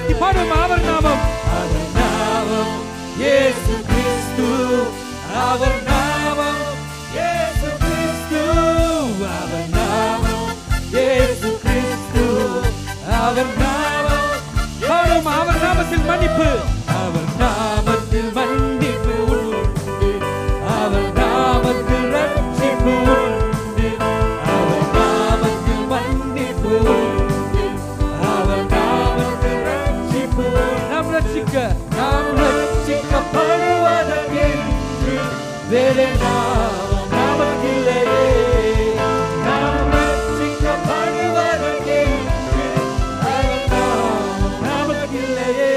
உயர்த்தி பாடுவோம். அவர் நாமம், அவர் நாமம் இயேசு கிறிஸ்து, அவர் நாமம் இயேசு கிறிஸ்து, அவர் நாமம் இயேசு கிறிஸ்து, அவர் நாமம். பாடுவோம். அவர் நாமத்தில் மன்னிப்பு, அவர் நாமத்தில் மன்னிப்பு உண்டு, அவர் நாமத்தில் ரட்சிப்பு உண்டு, அவர் நாமத்தில் மன்னிப்பு உண்டு, அவர் நாமத்தில் ரட்சிப்பு. நாம் ரட்சிக்கப்படுவதற்கென்று வேறு நாமம் நமக்கில்லையே, நாம் ரட்சிக்கப்படுவதற்கென்று வேறு நாமம் நமக்கில்லையே.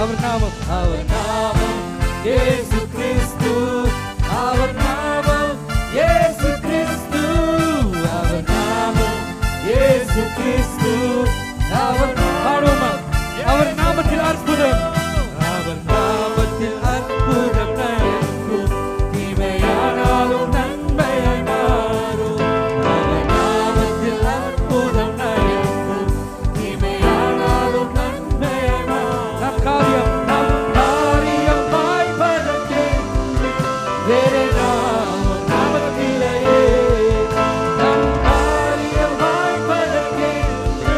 அவர் நாமம், அவர் நாமம் இயேசு கிறிஸ்து, அவர் நாமம் இயேசு கிறிஸ்து, அவர் நாமம் இயேசு கிறிஸ்து, அவர் பாடுவோமா. அவர் நாமத்தில் அற்புதம், அவர் நாமத்தில் அற்புதம் நடக்கும், தீமையானாலும் நன்மையாய் மாறும், அவர் நாமத்தில் அற்புதம் நடக்கும், தீமையானாலும் நன்மையாய் மாறும். நம் காரியம் வாய்ப்பதற்கென்று வேறு நாமம் நமக்கில்லையே, நம் காரியம் வாய்ப்பதற்கென்று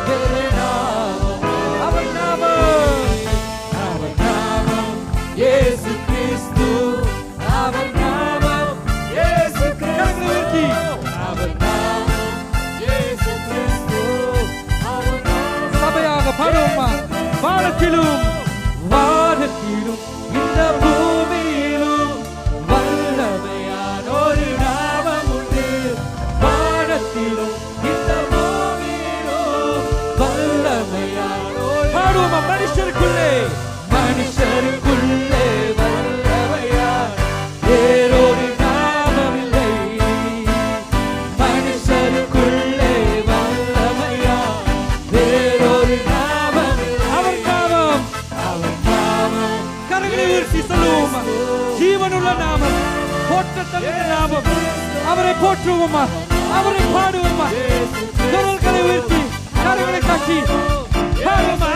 வேறு நாமம். அவர் நாமம், அவர் நாமம் இயேசு கிறிஸ்து, அவர் நாமம் இயேசு கிறிஸ்து, அவர் நாமம் இயேசு கிறிஸ்து, அவர் நாமம். சபையாக பாடுவோமா. வானத்திலும் வானத்திலும் இந்த பூமியிலும் வல்லமையான ஒரு நாமம் உண்டு, வானத்திலும் இந்த பூமியிலும் வல்லமையான ஒரு. பாடுவோமா. மனுஷருக்குள்ளே, மனுஷருக்குள்ளே வல்லமையார் வேறொரு நாமம் இல்லை, மனுஷருக்குள்ளே வல்லமையார் வேறொரு நாமம் இல்லை. அவர் நாமம், அவர் நாமம். கரங்களை உயர்த்தி சொல்லுவோமா. ஜீவனுள்ள நாமம், போற்றத்தகுந்த நாமம். அவரை போற்றுவோமா, அவரை பாடுவோமா. குரல்களை உயர்த்தி கரங்களை தட்டி பாடுவோமா.